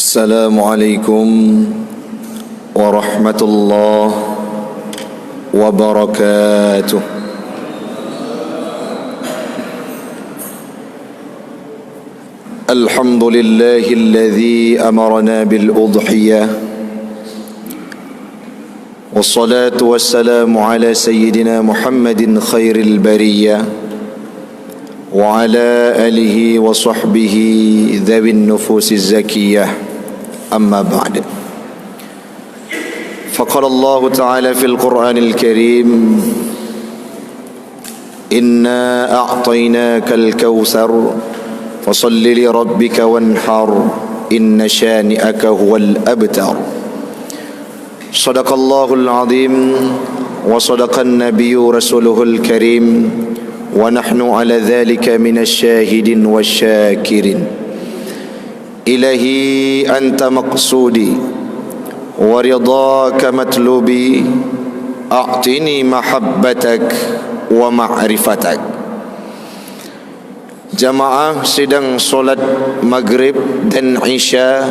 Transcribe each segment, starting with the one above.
Assalamualaikum warahmatullahi wabarakatuh. Alhamdulillahilladzi amarna bil udhiyah. Wassalatu wassalamu ala sayyidina Muhammadin khairil bariyah wa ala alihi wa sahbihi dhawin nufusiz zakiyah. Amma ba'd. Faqala Allah Ta'ala fil Qur'anil Karim, Inna a'tainakal kautsar fasalli li rabbika wanhar inna shani'aka huwal abtar. Sadaqallahul azim wa sadaqan nabiyyu rasuluhul karim wa nahnu ala dhalika minasyahidin wasyakirin. Ilahi anta maqsudi wa ridaka matlubi, a'tini mahabbatak wa ma'rifatak. Jamaah sedang solat maghrib dan isya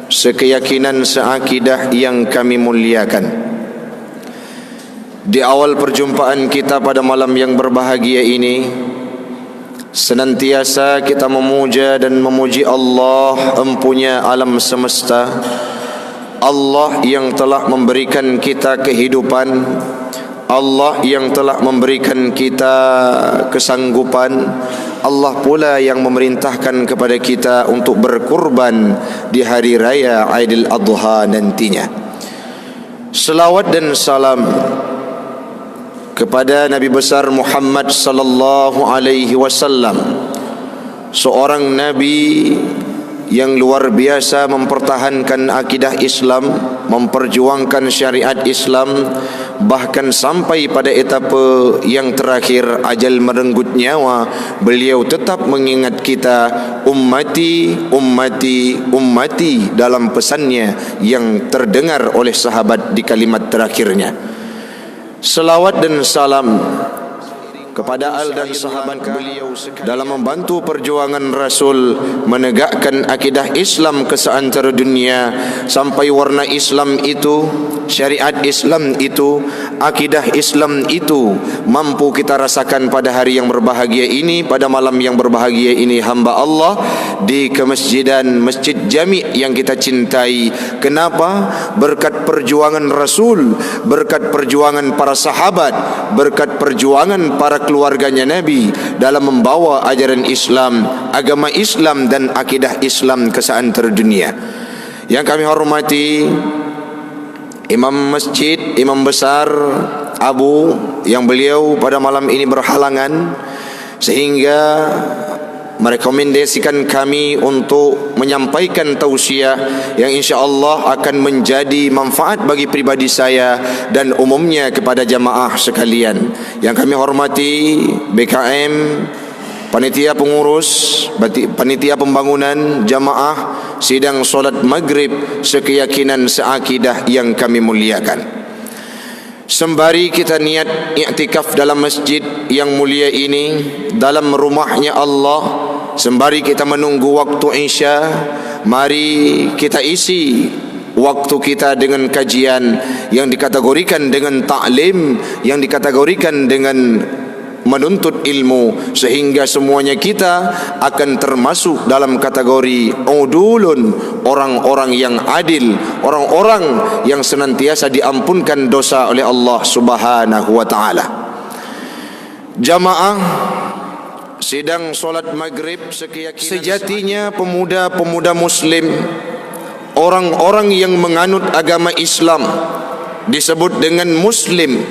sekeyakinan seakidah yang kami muliakan. Di awal perjumpaan kita pada malam yang berbahagia ini, senantiasa kita memuja dan memuji Allah empunya alam semesta, Allah yang telah memberikan kita kehidupan, Allah yang telah memberikan kita kesanggupan, Allah pula yang memerintahkan kepada kita untuk berkurban di hari raya Aidil Adha nantinya. Selawat dan salam kepada Nabi besar Muhammad sallallahu alaihi wasallam, seorang nabi yang luar biasa mempertahankan akidah Islam, memperjuangkan syariat Islam, bahkan sampai pada etapa yang terakhir ajal merenggut nyawa, beliau tetap mengingat kita, ummati, ummati, ummati, dalam pesannya yang terdengar oleh sahabat di kalimat terakhirnya. Selawat dan salam kepada al dan sahabat beliau dalam membantu perjuangan Rasul menegakkan akidah Islam ke seantero dunia, sampai warna Islam itu, syariat Islam itu, akidah Islam itu mampu kita rasakan pada hari yang berbahagia ini, pada malam yang berbahagia ini, hamba Allah di kemasjidan Masjid Jami' yang kita cintai. Kenapa? Berkat perjuangan Rasul, berkat perjuangan para sahabat, berkat perjuangan para keluarganya Nabi dalam membawa ajaran Islam, agama Islam dan akidah Islam ke seantero dunia. Yang kami hormati Imam Masjid, Imam Besar Abu, yang beliau pada malam ini berhalangan, sehingga merekomendasikan kami untuk menyampaikan tausiah yang insya-Allah akan menjadi manfaat bagi pribadi saya dan umumnya kepada jamaah sekalian. Yang kami hormati BKM, panitia pengurus, panitia pembangunan, jamaah sidang solat maghrib sekeyakinan seakidah yang kami muliakan. Sembari kita niat i'tikaf dalam masjid yang mulia ini, dalam rumahnya Allah, sembari kita menunggu waktu isya, mari kita isi waktu kita dengan kajian yang dikategorikan dengan ta'lim, yang dikategorikan dengan menuntut ilmu, sehingga semuanya kita akan termasuk dalam kategori udulun, orang-orang yang adil, orang-orang yang senantiasa diampunkan dosa oleh Allah Subhanahu wa taala. Jamaah sidang solat maghrib sekeyakinan sejatinya pemuda-pemuda muslim, orang-orang yang menganut agama Islam, disebut dengan muslim,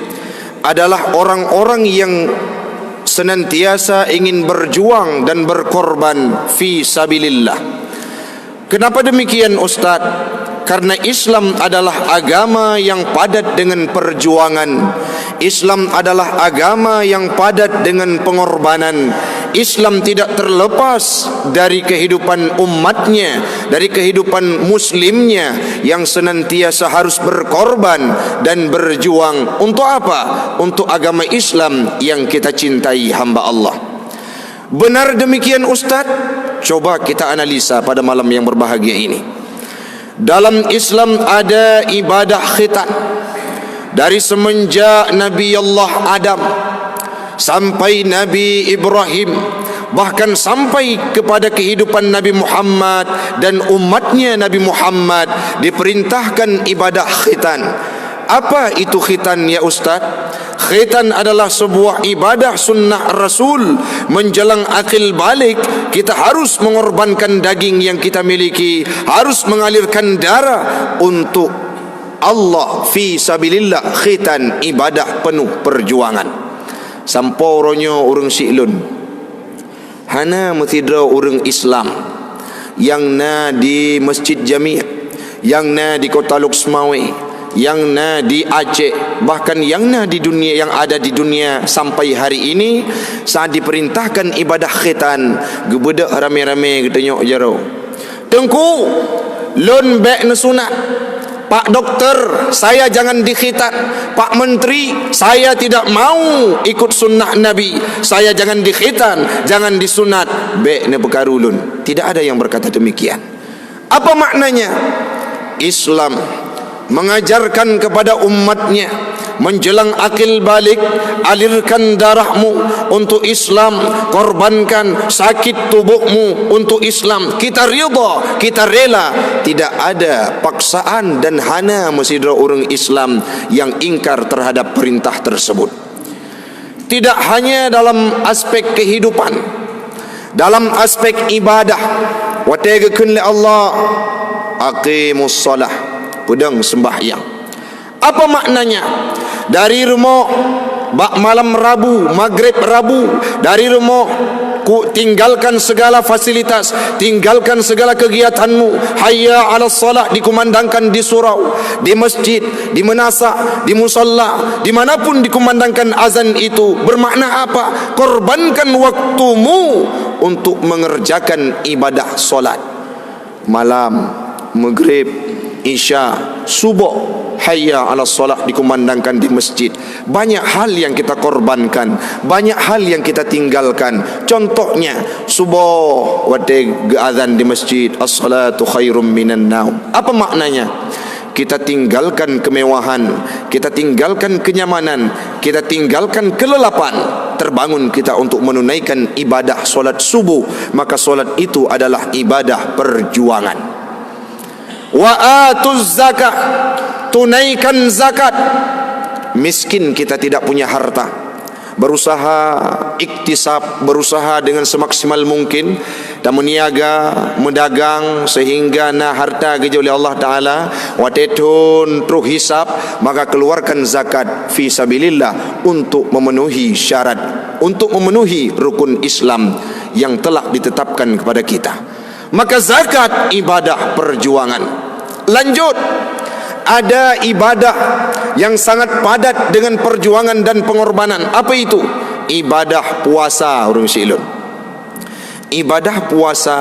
adalah orang-orang yang senantiasa ingin berjuang dan berkorban fi sabilillah. Kenapa demikian Ustaz? Karena Islam adalah agama yang padat dengan perjuangan. Islam adalah agama yang padat dengan pengorbanan. Islam tidak terlepas dari kehidupan umatnya, dari kehidupan muslimnya yang senantiasa harus berkorban dan berjuang. Untuk apa? Untuk agama Islam yang kita cintai, hamba Allah. Benar demikian Ustaz? Coba kita analisa pada malam yang berbahagia ini. Dalam Islam ada ibadah khitan. Dari semenjak Nabi Allah Adam sampai Nabi Ibrahim, bahkan sampai kepada kehidupan Nabi Muhammad dan umatnya Nabi Muhammad, diperintahkan ibadah khitan. Apa itu khitan ya Ustaz? Khitan adalah sebuah ibadah sunnah Rasul. Menjelang akil balik, kita harus mengorbankan daging yang kita miliki, harus mengalirkan darah untuk Allah fi sabilillah. Khitan ibadah penuh perjuangan. Samporonyo urang si'lun hana metidra urang Islam yang na di Masjid Jami', yang na di Kota Luxmawi, yang na di Aceh, bahkan yang na di dunia, yang ada di dunia sampai hari ini, saat diperintahkan ibadah khitan, gebedak rame-rame kita nyok jaro. Tengku lon bek na sunat. Pak doktor, saya jangan dikhitan. Pak menteri, saya tidak mau ikut sunnah Nabi. Saya jangan dikhitan, jangan disunat. Bek na bekarulun. Tidak ada yang berkata demikian. Apa maknanya? Islam mengajarkan kepada umatnya, menjelang akil balik, alirkan darahmu untuk Islam, korbankan sakit tubuhmu untuk Islam. Kita ridha, kita rela. Tidak ada paksaan dan hana mesidra orang Islam yang ingkar terhadap perintah tersebut. Tidak hanya dalam aspek kehidupan, dalam aspek ibadah. Wategakeun li Allah, aqimus salah, pedang sembahyang. Apa maknanya? Dari rumah malam Rabu, maghrib Rabu, dari rumah tinggalkan segala fasilitas, tinggalkan segala kegiatanmu. Hayya 'alas salah dikumandangkan di surau, di masjid, di menasa, di musalla, dimanapun dikumandangkan azan itu. Bermakna apa? Korbankan waktumu untuk mengerjakan ibadah solat malam, maghrib, isya, subuh. Hayya 'alas salah dikumandangkan di masjid. Banyak hal yang kita korbankan, banyak hal yang kita tinggalkan. Contohnya subuh wate azan di masjid, as-salatu khairum minan naum. Apa maknanya? Kita tinggalkan kemewahan, kita tinggalkan kenyamanan, kita tinggalkan kelelapan, terbangun kita untuk menunaikan ibadah solat subuh. Maka solat itu adalah ibadah perjuangan. Wa atuz zakat, tunaikan zakat. Miskin kita tidak punya harta, berusaha iktisab, berusaha dengan semaksimal mungkin dan meniaga, mendagang sehingga na harta geje oleh Allah Ta'ala watetun truh hisab, maka keluarkan zakat fi sabilillah untuk memenuhi syarat, untuk memenuhi rukun Islam yang telah ditetapkan kepada kita. Maka zakat ibadah perjuangan. Lanjut, ada ibadah yang sangat padat dengan perjuangan dan pengorbanan. Apa itu? Ibadah puasa urang silun. Ibadah puasa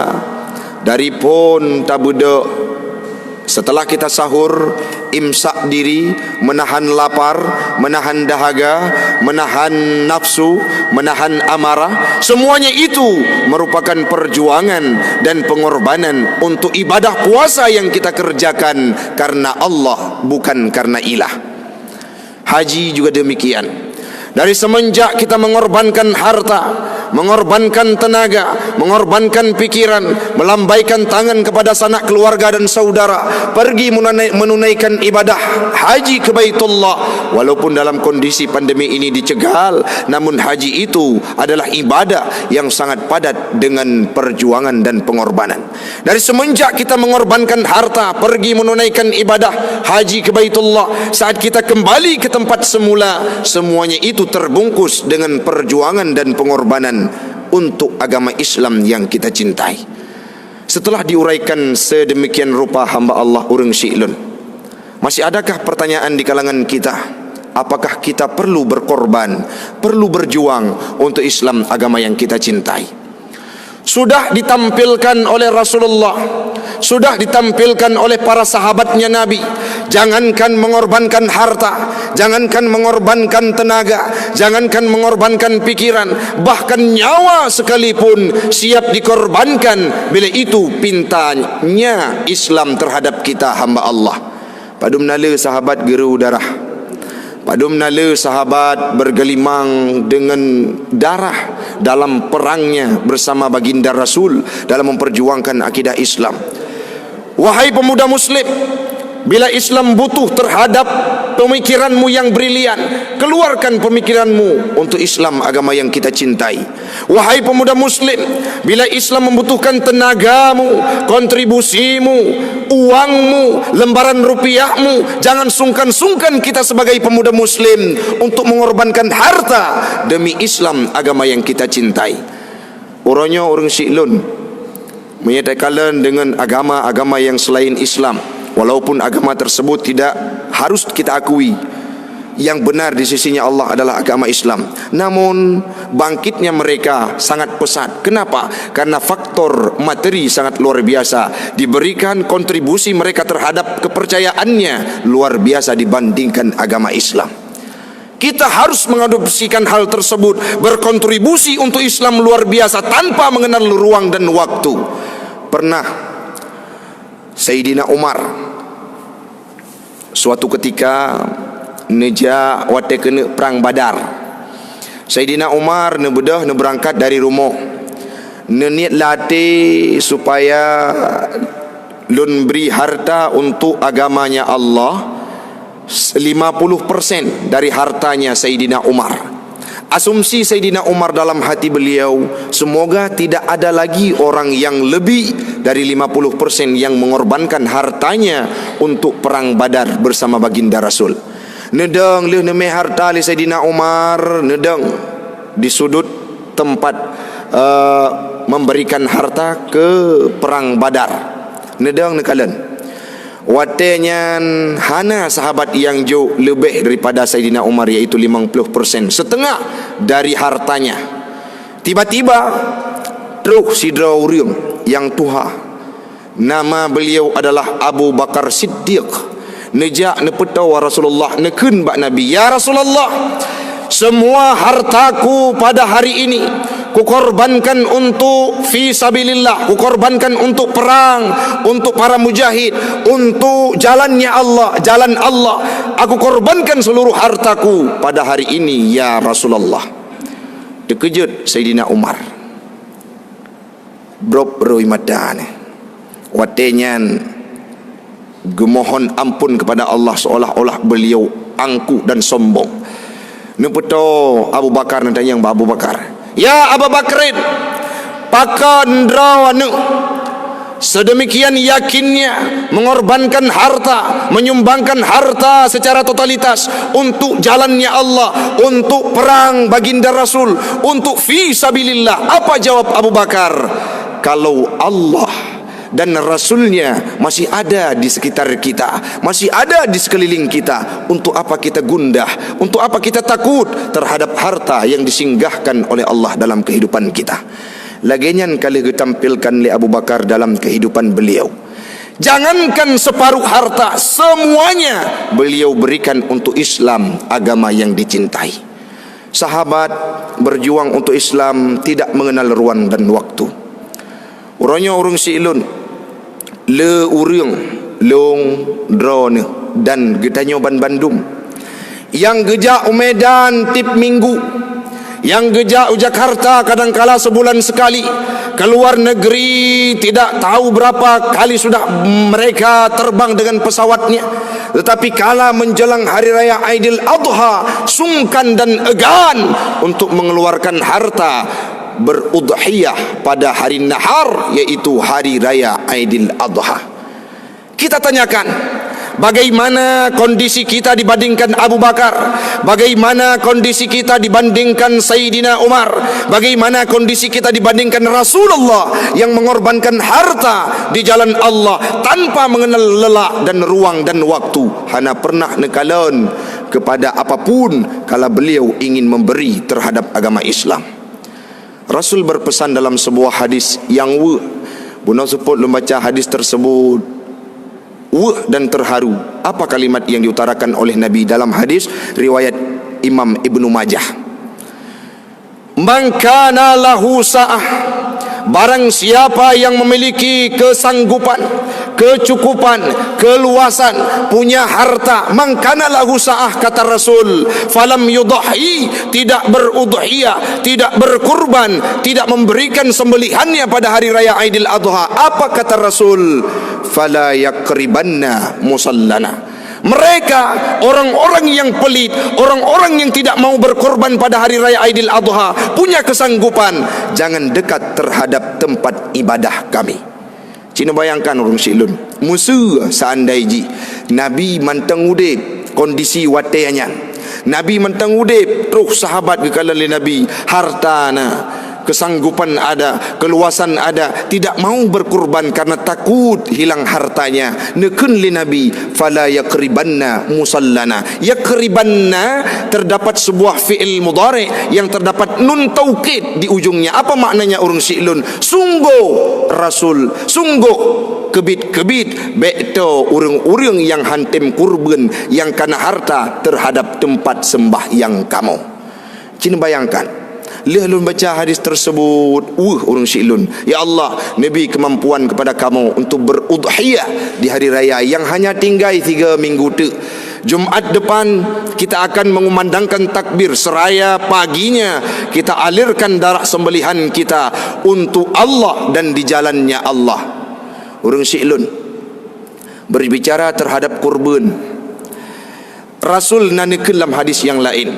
dari pun tabuda setelah kita sahur, imsak diri, menahan lapar, menahan dahaga, menahan nafsu, menahan amarah. Semuanya itu merupakan perjuangan dan pengorbanan untuk ibadah puasa yang kita kerjakan karena Allah, bukan karena ilah. Haji juga demikian. Dari semenjak kita mengorbankan harta, mengorbankan tenaga, mengorbankan pikiran, melambaikan tangan kepada sanak keluarga dan saudara, pergi menunaikan ibadah haji ke Baitullah. Walaupun dalam kondisi pandemi ini dicegal, namun haji itu adalah ibadah yang sangat padat dengan perjuangan dan pengorbanan. Dari semenjak kita mengorbankan harta, pergi menunaikan ibadah haji ke Baitullah, saat kita kembali ke tempat semula, semuanya itu terbungkus dengan perjuangan dan pengorbanan untuk agama Islam yang kita cintai. Setelah diuraikan sedemikian rupa hamba Allah urang syi'lun, masih adakah pertanyaan di kalangan kita? Apakah kita perlu berkorban, perlu berjuang untuk Islam, agama yang kita cintai? Sudah ditampilkan oleh Rasulullah, sudah ditampilkan oleh para sahabatnya Nabi. Jangankan mengorbankan harta, jangankan mengorbankan tenaga, jangankan mengorbankan pikiran, bahkan nyawa sekalipun siap dikorbankan bila itu pintanya Islam terhadap kita hamba Allah. Padum nala sahabat geru darah, padum nala sahabat bergelimang dengan darah dalam perangnya bersama baginda Rasul dalam memperjuangkan akidah Islam. Wahai pemuda muslim, bila Islam butuh terhadap pemikiranmu yang brilian, keluarkan pemikiranmu untuk Islam, agama yang kita cintai. Wahai pemuda muslim, bila Islam membutuhkan tenagamu, kontribusimu, uangmu, lembaran rupiahmu, jangan sungkan-sungkan kita sebagai pemuda muslim untuk mengorbankan harta demi Islam, agama yang kita cintai. Orangnya orang Syi'lun menyatakan dengan agama-agama yang selain Islam, walaupun agama tersebut tidak harus kita akui, yang benar di sisinya Allah adalah agama Islam, namun bangkitnya mereka sangat pesat. Kenapa? Karena faktor materi sangat luar biasa, diberikan kontribusi mereka terhadap kepercayaannya luar biasa dibandingkan agama Islam. Kita harus mengadopsikan hal tersebut, berkontribusi untuk Islam luar biasa tanpa mengenal ruang dan waktu. Pernah Sayyidina Umar suatu ketika neja wate kena perang Badar. Sayyidina Umar nebedah berangkat dari rumah, niat latih supaya lun beri harta untuk agamanya Allah 50% dari hartanya Sayyidina Umar. Asumsi Sayyidina Umar dalam hati beliau, semoga tidak ada lagi orang yang lebih dari 50% yang mengorbankan hartanya untuk perang Badar bersama baginda Rasul. Nedang leh neme harta li Sayyidina Umar, nedang di sudut tempat memberikan harta ke perang Badar. Nedang nekalan watenya hana sahabat yang jauh lebih daripada Sayyidina Umar, yaitu 50%, setengah dari hartanya. Tiba-tiba teruk sidra urium yang tuha, nama beliau adalah Abu Bakar Siddiq, nejak nepetawa Rasulullah, nekun bak Nabi, ya Rasulullah, semua hartaku pada hari ini kukorbankan untuk fi sabilillah, kukorbankan untuk perang, untuk para mujahid, untuk jalannya Allah, jalan Allah. Aku korbankan seluruh hartaku pada hari ini ya Rasulullah. Terkejut Sayyidina Umar, drop roi madane, watenyan gemohon ampun kepada Allah seolah-olah beliau angkuh dan sombong. Nepeto Abu Bakar nantanya yang Abu Bakar, ya Abu Bakrin, pakan drawane sedemikian yakinnya mengorbankan harta, menyumbangkan harta secara totalitas untuk jalannya Allah, untuk perang baginda Rasul, untuk fi sabilillah. Apa jawab Abu Bakar? Kalau Allah dan Rasulnya masih ada di sekitar kita, masih ada di sekeliling kita, untuk apa kita gundah, untuk apa kita takut terhadap harta yang disinggahkan oleh Allah dalam kehidupan kita. Lagian kali ditampilkan oleh Abu Bakar dalam kehidupan beliau, jangankan separuh harta, semuanya beliau berikan untuk Islam, agama yang dicintai. Sahabat berjuang untuk Islam tidak mengenal ruang dan waktu. Orangnya orang Syi'lun, le urang long drone dan getanyo ban Bandung, yang gejak Medan tip minggu, yang gejak Jakarta kadangkala sebulan sekali, keluar negeri tidak tahu berapa kali sudah mereka terbang dengan pesawatnya. Tetapi kala menjelang hari raya Aidil Adha, sungkan dan enggan untuk mengeluarkan harta berudhiyah pada hari nahar, yaitu hari raya Aidil Adha. Kita tanyakan, bagaimana kondisi kita dibandingkan Abu Bakar? Bagaimana kondisi kita dibandingkan Sayyidina Umar? Bagaimana kondisi kita dibandingkan Rasulullah yang mengorbankan harta di jalan Allah tanpa mengenal lelah dan ruang dan waktu? Hana pernah nekalan kepada apapun kala beliau ingin memberi terhadap agama Islam. Rasul berpesan dalam sebuah hadis yang bunau seput membaca hadis tersebut dan terharu. Apa kalimat yang diutarakan oleh Nabi dalam hadis riwayat Imam Ibnu Majah? Man kana lahu sa'ah, barang siapa yang memiliki kesanggupan, kecukupan, keluasan, punya harta, man kana lahu sa'ah, kata Rasul, falam yudhi, tidak berudhiyah, tidak berkurban, tidak memberikan sembelihannya pada hari raya Aidil Adha. Apa kata Rasul? Fala yakribanna musallana. Mereka orang-orang yang pelit, orang-orang yang tidak mau berkorban pada hari raya Aidil Adha, punya kesanggupan, jangan dekat terhadap tempat ibadah kami. Cina bayangkan orang silun, musuh seandainya Nabi mantang udip kondisi watenya, Nabi mantang udip terus sahabat kekala Nabi, hartana, kesanggupan ada, keluasan ada, tidak mau berkorban karena takut hilang hartanya. Nekun li Nabi, fala yakribanna musallana. Yakribanna terdapat sebuah fi'il mudhari yang terdapat nun taukid di ujungnya. Apa maknanya urang silun? Sungguh Rasul, sungguh kebit-kebit bekto urang-urang yang hantim kurban yang kana harta terhadap tempat sembahyang kamu. Cina bayangkan, lun baca hadis tersebut, orang silun, ya Allah, Nabi kemampuan kepada kamu untuk berudhiyah di hari raya yang hanya tinggal 3 minggu tu. Jumat depan kita akan mengumandangkan takbir, seraya paginya kita alirkan darah sembelihan kita untuk Allah dan di jalannya Allah. Orang silun berbicara terhadap kurban, Rasul nanikeun dalam hadis yang lain,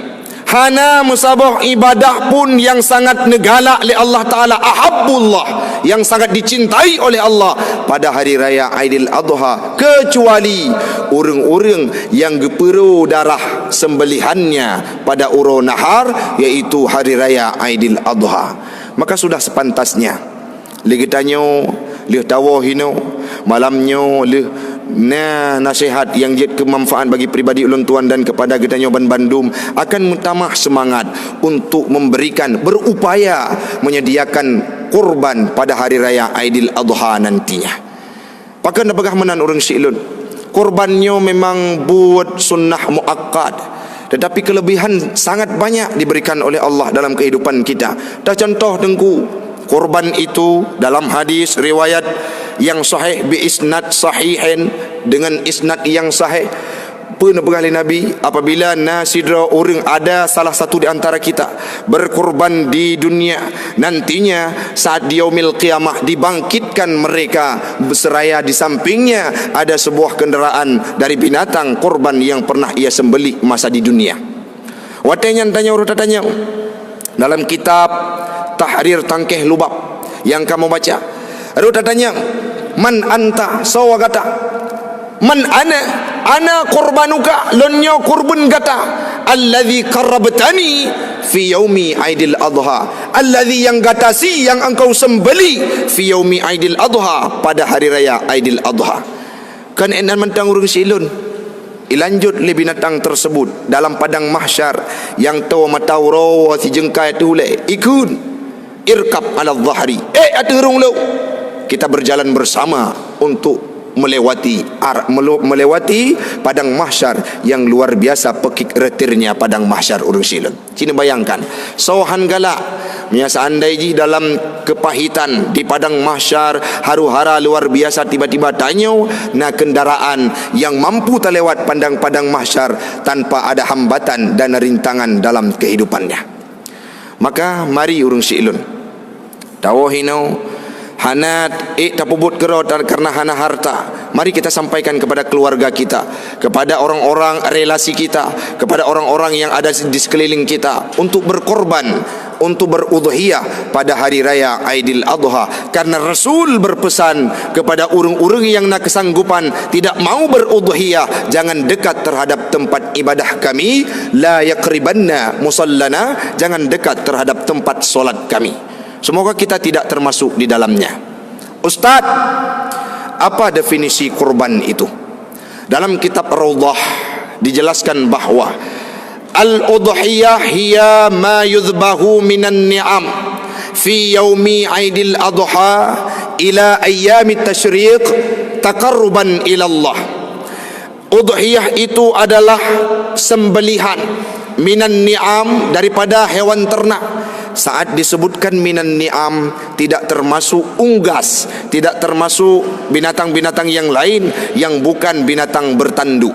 hana musabah ibadah pun yang sangat negala oleh Allah Ta'ala, ahabbullah, yang sangat dicintai oleh Allah pada hari raya Aidil Adha, kecuali orang-orang yang geperu darah sembelihannya pada uro nahar, yaitu hari raya Aidil Adha. Maka sudah sepantasnya lagi tanya, lih tawahino malamnya, lih nasihat yang jid kemanfaat bagi pribadi ulun tuan dan kepada kita Nyoban Bandung akan mentamah semangat untuk memberikan, berupaya menyediakan kurban pada hari raya Aidil Adha nantinya. Pakan apakah menan orang silun, kurbannya memang buat sunnah muakkad, tetapi kelebihan sangat banyak diberikan oleh Allah dalam kehidupan kita. Dah contoh dengku, kurban itu dalam hadis riwayat yang sahih bi isnad sahihin, dengan isnad yang sahih, pernah berkali Nabi, apabila nasidra orang ada salah satu di antara kita berkorban di dunia, nantinya saat di yaumil qiyamah dibangkitkan mereka, berseraya di sampingnya ada sebuah kenderaan dari binatang korban yang pernah ia sembelih masa di dunia. Watanya tanya urut tanya dalam kitab Tahrir Tangkeh Lubab yang kamu baca, urut tanya, man anta, sawagata, man ana kurbanuka, lonyo kurban kata, alladhi qarrabtani fi yaumi Aidil Adha, alladhi yang gatasi, yang engkau sembeli fi yaumi Aidil Adha, pada hari raya Aidil Adha. Kan enan mentang urang silun, ilanjut le binatang tersebut dalam padang mahsyar yang tahu matauro si jengkai tu le ikun irkab ala dhahri, aturung lo, kita berjalan bersama untuk melewati padang mahsyar yang luar biasa pekik retirnya padang mahsyar urang silun. Cina bayangkan sohan galak nya seandainya dalam kepahitan di padang mahsyar haru-hara luar biasa, tiba-tiba tanyo na kendaraan yang mampu terlewat padang mahsyar tanpa ada hambatan dan rintangan dalam kehidupannya. Maka mari urang silun tawahino hanat tapubut kerot karena hana harta, mari kita sampaikan kepada keluarga kita, kepada orang-orang relasi kita, kepada orang-orang yang ada di sekeliling kita untuk berkorban, untuk berudhiyah pada hari raya Aidil Adha. Karena Rasul berpesan kepada orang-orang yang nak kesanggupan tidak mau berudhiyah, jangan dekat terhadap tempat ibadah kami, la yakribanna musallana, jangan dekat terhadap tempat solat kami. Semoga kita tidak termasuk di dalamnya. Ustaz, apa definisi kurban itu? Dalam kitab Raudhah dijelaskan bahwa al-udhiyah hiya ma yudhbahu minan ni'am fi yaumi Aidil Adha ila ayyamit tasyriq taqarruban ilallah. Udhiyah itu adalah sembelihan minan ni'am, daripada hewan ternak. Saat disebutkan minan ni'am, tidak termasuk unggas, tidak termasuk binatang-binatang yang lain yang bukan binatang bertanduk.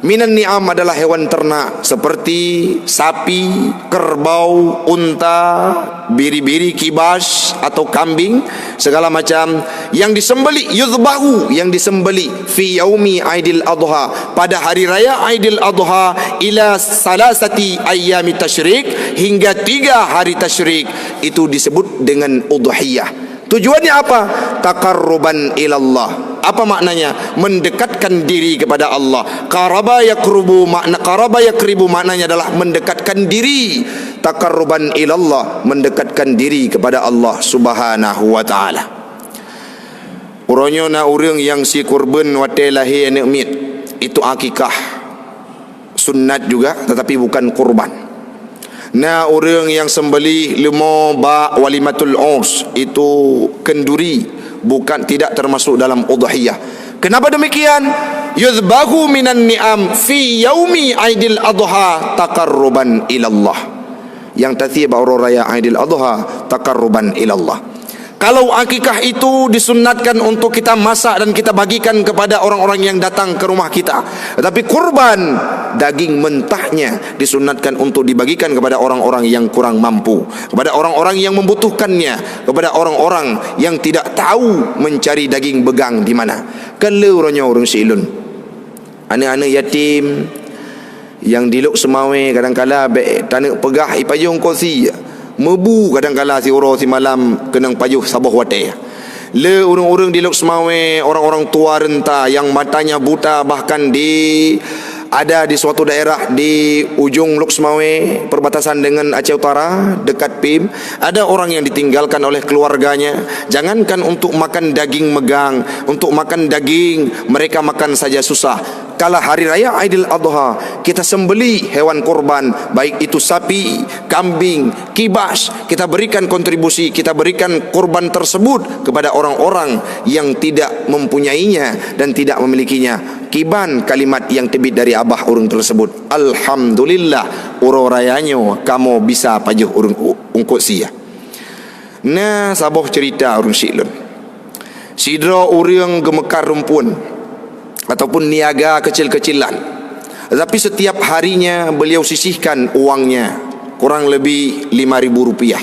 Minan ni'am adalah hewan ternak seperti sapi, kerbau, unta, biri-biri, kibas atau kambing, segala macam yang disembeli, yuzbahu, yang disembeli fi yaumi Aidil Adha, pada hari raya Aidil Adha, ila salasati ayyami tasyrik, hingga 3 hari tasyrik, itu disebut dengan udhiyah. Tujuannya apa? Taqarruban ilallah. Apa maknanya? Mendekatkan diri kepada Allah. Qaraba yaqrubu, makna qaraba yaqribu maknanya adalah mendekatkan diri. Taqarruban ilallah, mendekatkan diri kepada Allah Subhanahu wa taala. Uronyo na urang yang si kurban wate lahir anak mit, itu akikah. Sunnat juga tetapi bukan kurban. Nah, orang yang sembeli lemo ba walimatul urs, itu kenduri, bukan, tidak termasuk dalam udhiyah. Kenapa demikian? Yuzbahu minan ni'am fi yaumi Aidil Adha taqarruban ilallah. Yang tathib orang raya Aidil Adha taqarruban ilallah. Kalau akikah itu disunnatkan untuk kita masak dan kita bagikan kepada orang-orang yang datang ke rumah kita. Tetapi kurban, daging mentahnya disunnatkan untuk dibagikan kepada orang-orang yang kurang mampu, kepada orang-orang yang membutuhkannya, kepada orang-orang yang tidak tahu mencari daging begang di mana. Kalau orang silun, anak-anak yatim yang diluk semawe, kadang-kala tanah pegah ipayung kosi mebu, kadang-kala si uro si malam kenang payuh sabah wate. Le urang-urang di Lok Semawe, orang-orang tua renta yang matanya buta, bahkan ada di suatu daerah di ujung Lok Semawe, perbatasan dengan Aceh Utara, dekat PIM, ada orang yang ditinggalkan oleh keluarganya. Jangankan untuk makan daging megang, untuk makan daging mereka makan saja susah. Kala hari raya Aidil Adha, kita sembeli hewan kurban, baik itu sapi, kambing, kibas, kita berikan kontribusi, kita berikan kurban tersebut kepada orang-orang yang tidak mempunyainya dan tidak memilikinya. Kiban kalimat yang tebit dari abah urang tersebut, alhamdulillah uro rayanyo kamu bisa pajuh urang ungkut sia. Nah, saboh cerita urang silun. Sidro urang gemekar rumpun ataupun niaga kecil-kecilan, tetapi setiap harinya beliau sisihkan uangnya kurang lebih 5.000 rupiah.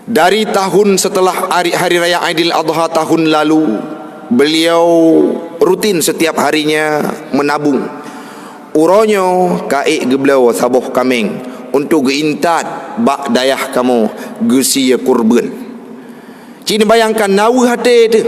Dari tahun setelah hari raya Aidil Adha tahun lalu, beliau rutin setiap harinya menabung. Uronyo kaik geblau saboh kameng untuk geintat bak dayah kamu gesia kurban. Cini bayangkan nawa hati itu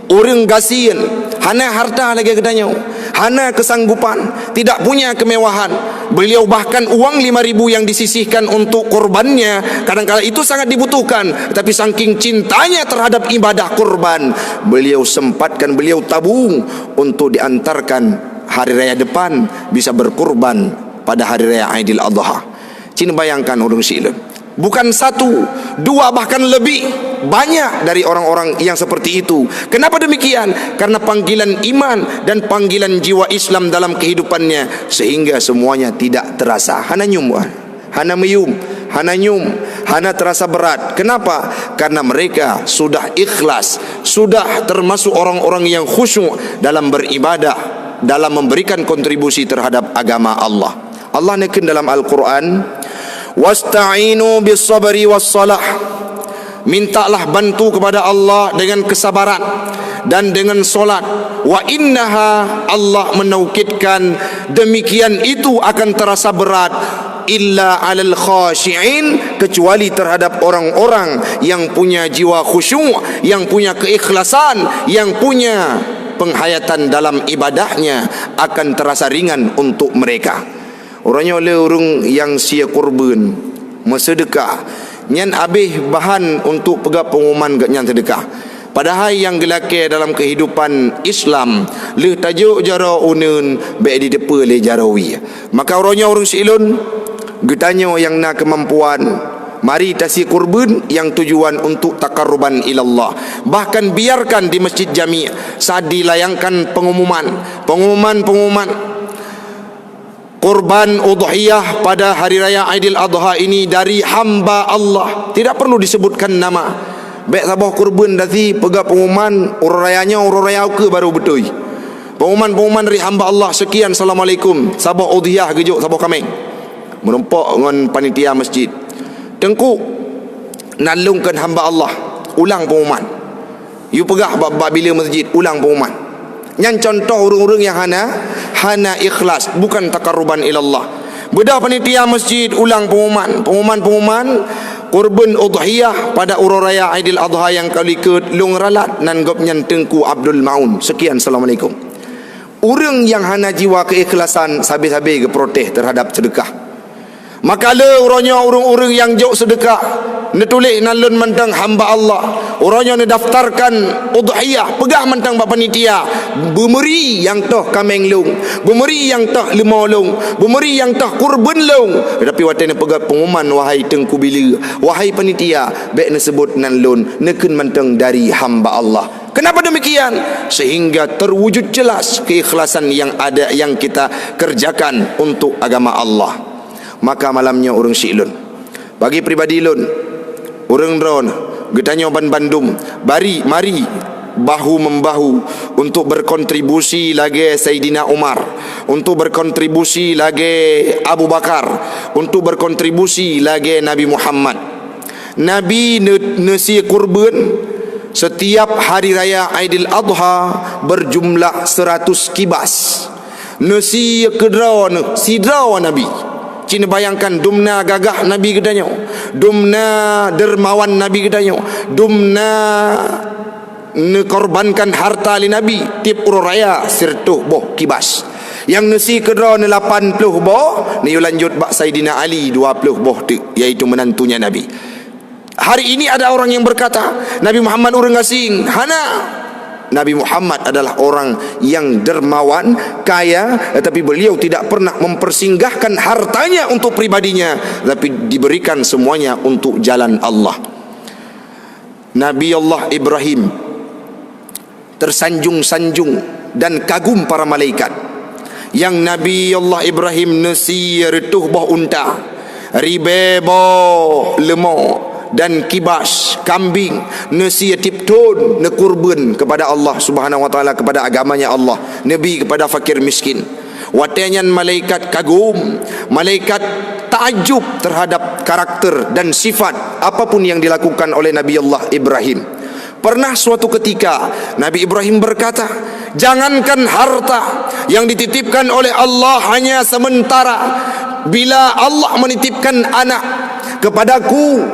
orang gasian, hana harta lagi kedanya, hana kesanggupan, tidak punya kemewahan. Beliau bahkan uang 5.000 yang disisihkan untuk kurbannya, kadang-kala itu sangat dibutuhkan, tapi saking cintanya terhadap ibadah kurban, beliau sempatkan, beliau tabung untuk diantarkan hari raya depan bisa berkurban pada hari raya Aidil Adha. Cina bayangkan orang silun, bukan 1, 2, bahkan lebih banyak dari orang-orang yang seperti itu. Kenapa demikian? Karena panggilan iman dan panggilan jiwa Islam dalam kehidupannya, sehingga semuanya tidak terasa. Hana nyum, hana meyum, hana nyum, hana terasa berat. Kenapa? Karena mereka sudah ikhlas, sudah termasuk orang-orang yang khusyuk dalam beribadah, dalam memberikan kontribusi terhadap agama Allah. Allah nekin dalam Al-Quran, wasta'inu bis sabri was salah. Mintalah bantu kepada Allah dengan kesabaran dan dengan solat. Wa innaha, Allah menaukidkan demikian itu akan terasa berat, illa alal khashi'in, kecuali terhadap orang-orang yang punya jiwa khusyuk, yang punya keikhlasan, yang punya penghayatan dalam ibadahnya, akan terasa ringan untuk mereka. Orangnya oleh orang yang sia kurban, bersedekah, nyan abih bahan untuk pegak pengumuman ke nyan sedekah. Padahal yang gelake dalam kehidupan Islam, le tajuk jara unun baik di depa le jarawi. Maka orangnya orang silun, getanya yang nak kemampuan, mari tasi kurban yang tujuan untuk taqarruban ilallah. Bahkan biarkan di masjid jami' saat dilayangkan pengumuman kurban udhiyah pada hari raya Aidil Adha ini dari hamba Allah, tidak perlu disebutkan nama. Baik sabah kurban dati pegak pengumuman urang rayanya urang raya ke baru betul. Pengumuman dari hamba Allah sekian, assalamualaikum, sabah udhiyah gejuk sabah kameng. Menempok dengan panitia masjid. Tengku nalungkan hamba Allah, ulang pengumuman. You pegah bila masjid ulang pengumuman. Yang contoh orang-orang yang hana ikhlas, bukan taqarruban ilallah. Bedah panitia masjid ulang pengumuman kurban udhiyah pada urang raya Aidil Adha yang kali ke lung ralat nan gop nyan Tengku Abdul Maun. Sekian, assalamualaikum. Orang yang hana jiwa keikhlasan habis-habis ke protes terhadap sedekah. Maka le orangnya orang-orang yang jauh sedekah netulik nalun mentang hamba Allah, orangnya nedaftarkan udhiyah pegah mentang bapa panitia bumeri yang toh kameng long, bumeri yang toh lemau long, bumeri yang toh kurban long. Tapi watene pegah pengumuman, wahai Tengku bila, wahai panitia, baik sebut nalun neken mentang dari hamba Allah. Kenapa demikian? Sehingga terwujud jelas keikhlasan yang ada yang kita kerjakan untuk agama Allah. Maka malamnya orang Syi'lun, bagi pribadi lun, orang Ron, getanya Ban Bandung, mari bahu-membahu untuk berkontribusi lagi Sayyidina Umar, untuk berkontribusi lagi Abu Bakar, untuk berkontribusi lagi Nabi Muhammad. Nabi nasi kurban setiap hari raya Aidil Adha berjumlah 100 kibas. Nasi kedraw sidraw Nabi. Cina bayangkan dumna gagah Nabi gedanya, dumna dermawan Nabi gedanya, dumna nekorbankan harta li Nabi tip uraya sirtuh boh kibas. Yang nasi kedra 80 boh ni lanjut bak Saidina Ali 20 boh tu, iaitu menantunya Nabi. Hari ini ada orang yang berkata Nabi Muhammad orang asing. Hana, Nabi Muhammad adalah orang yang dermawan, kaya, tetapi beliau tidak pernah mempersinggahkan hartanya untuk pribadinya, tapi diberikan semuanya untuk jalan Allah. Nabi Allah Ibrahim tersanjung-sanjung dan kagum para malaikat. Yang Nabi Allah Ibrahim nasi retuh boh unta, ribebo lemau dan kibas kambing nasi tipton ne kurban kepada Allah Subhanahu wa taala, kepada agamanya Allah, nabi kepada fakir miskin. Watenyan malaikat kagum, malaikat takjub terhadap karakter dan sifat apapun yang dilakukan oleh Nabi Allah Ibrahim. Pernah suatu ketika Nabi Ibrahim berkata, jangankan harta yang dititipkan oleh Allah hanya sementara, bila Allah menitipkan anak kepadaku,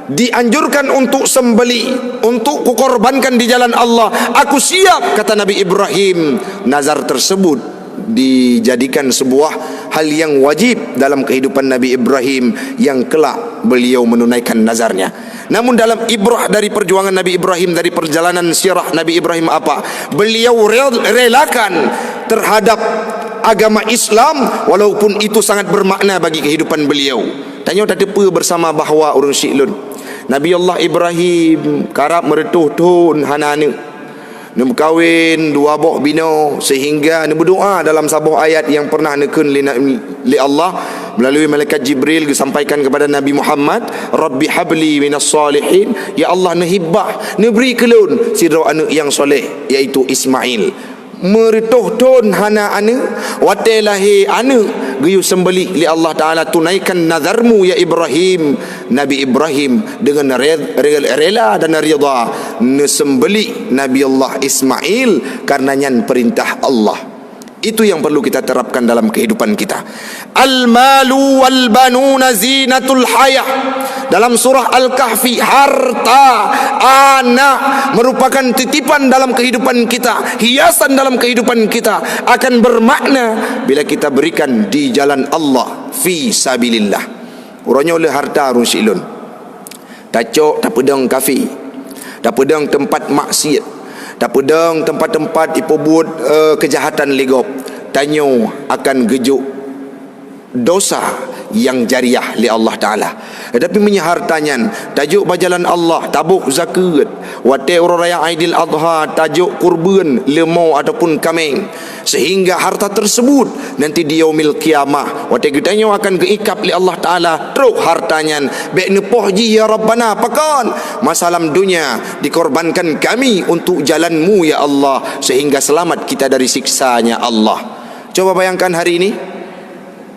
dianjurkan untuk sembeli, untuk kukorbankan di jalan Allah, aku siap, kata Nabi Ibrahim. Nazar tersebut dijadikan sebuah hal yang wajib dalam kehidupan Nabi Ibrahim yang kelak beliau menunaikan nazarnya. Namun dalam ibrah dari perjuangan Nabi Ibrahim, dari perjalanan sirah Nabi Ibrahim apa? Beliau relakan terhadap agama Islam walaupun itu sangat bermakna bagi kehidupan beliau. Tanya tak depa bersama bahawa orang Syi'lun. Nabi Allah Ibrahim karap meretuh tun hanane nem kawin dua boh bina, sehingga ne berdoa dalam sebuah ayat yang pernah neken li Allah melalui malaikat Jibril disampaikan kepada Nabi Muhammad, Rabbi habli minas salihin, ya Allah nehibbah neberi kelun sidra anak yang soleh iaitu Ismail. Meretuh tun hana ane wate lahi ane geyu sembeli li Allah Ta'ala, tunaikan nazarmu ya Ibrahim. Nabi Ibrahim dengan rela dan rida nesembeli Nabi Allah Ismail karenanya perintah Allah. Itu yang perlu kita terapkan dalam kehidupan kita. Al-malu wal banuna zinatul hayah. Dalam surah Al-Kahfi, harta, anak merupakan titipan dalam kehidupan kita, hiasan dalam kehidupan kita, akan bermakna bila kita berikan di jalan Allah fi sabilillah. Urangnya oleh harta arun Syi'lun, tacok tak pedang kafi, tak pedang tempat maksiat, tak pedang tempat-tempat ipobut kejahatan legop. Tanyo akan gejuk dosa yang jariah li Allah Ta'ala. Tetapi punya hartanya tajuk bajalan Allah, tabuk zakat, wate orang raya Aidil Adha tajuk kurban lemau ataupun kambing, sehingga harta tersebut nanti di yaumil qiyamah wate kitanya akan keikap li Allah Ta'ala teruk hartanya baik nepoh ji ya Rabbana pakan masalam dunia dikorbankan kami untuk jalanmu ya Allah, sehingga selamat kita dari siksanya Allah. Coba bayangkan hari ini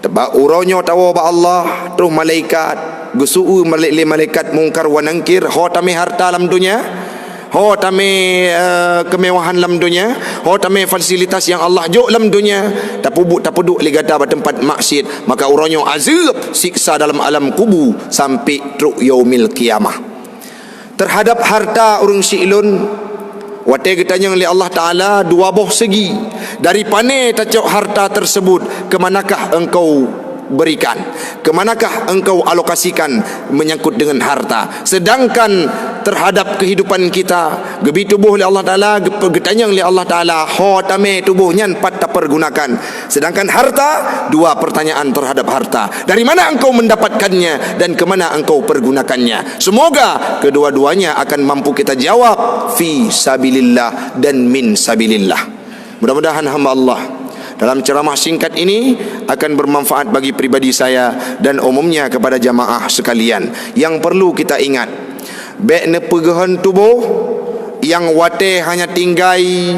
tebak uronyo tawa ba Allah terus malaikat gusuu malaikat mungkar wa nangkir ho tame harta dalam dunia, ho tame kemewahan dalam dunia, ho tame fasilitas yang Allah jok dalam dunia, tapuduk ligata ba tempat maksiat, maka uronyo azab siksa dalam alam kubur sampai truk yaumil qiyamah. Terhadap harta urang silun wate getanya oleh Allah Ta'ala dua boh segi. Dari pane tacok harta tersebut, kemanakah engkau berikan, kemanakah engkau alokasikan menyangkut dengan harta. Sedangkan terhadap kehidupan kita gebi tubuh oleh Allah Ta'ala, getanya oleh Allah Ta'ala ho tame tubuhnya empat tak pergunakan. Sedangkan harta, dua pertanyaan terhadap harta, dari mana engkau mendapatkannya dan kemana engkau pergunakannya. Semoga kedua-duanya akan mampu kita jawab fi sabilillah dan min sabilillah. Mudah-mudahan hamba Allah dalam ceramah singkat ini akan bermanfaat bagi pribadi saya dan umumnya kepada jamaah sekalian. Yang perlu kita ingat, baik nepegahan tubuh yang wate hanya tinggai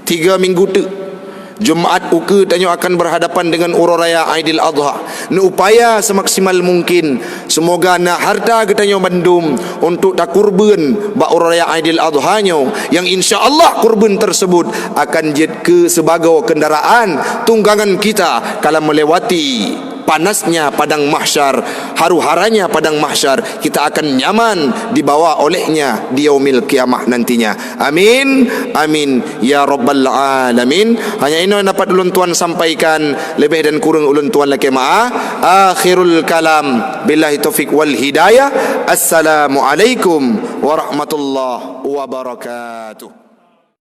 3 minggu tu Jumaat uke tanyo akan berhadapan dengan ururaya Aidil Adha. Na upaya semaksimal mungkin semoga na harta getanyo bandum untuk tak kurban ba ururaya Aidil Adha nyo, yang insya-Allah kurban tersebut akan jad ke sebagai kendaraan tunggangan kita kala melewati panasnya padang mahsyar, haru-haranya padang mahsyar, kita akan nyaman dibawa olehnya di yaumil qiyamah nantinya. Amin, amin ya rabbal alamin. Hanya ini yang dapat ulun tuan sampaikan, lebih dan kurang ulun tuan laki maaf. Akhirul kalam, billahi taufiq wal hidayah. Assalamualaikum warahmatullahi wabarakatuh.